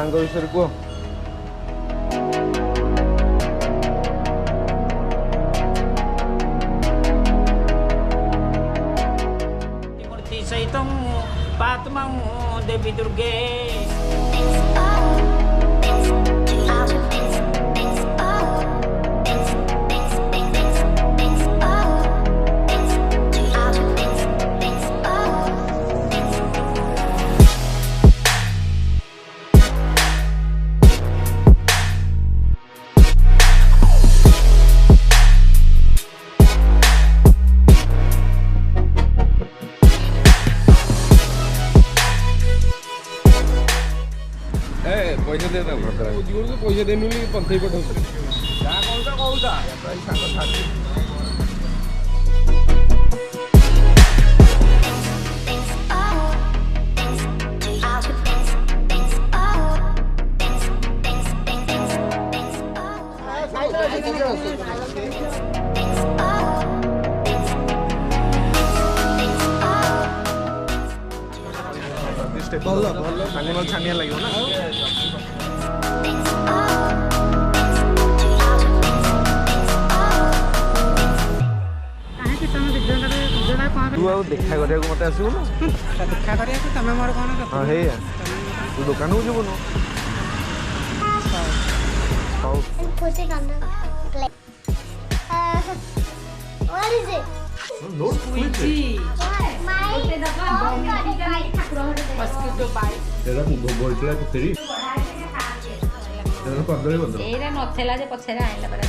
सांग विषय को मूर्ति सहित पात्मा देवी दुर्गे पैसा दे पैसा देनु पंथई पठाऊ क्या कहूता ଭଲ ଭଲ ସାଙ୍ଗ ଛାନିଆ ଲାଗିବ ନା तू आ देखा करिया को मते आसु ना देखा करिया को तमे मोर कोन हां हे तू दुकान हो जबो न हाउ खोसे कांदा play what is it note sweetie my mosquito bite तेरा बोलतला केतरी तेरा 15 एरा नथेला जे पछेरा आइला परा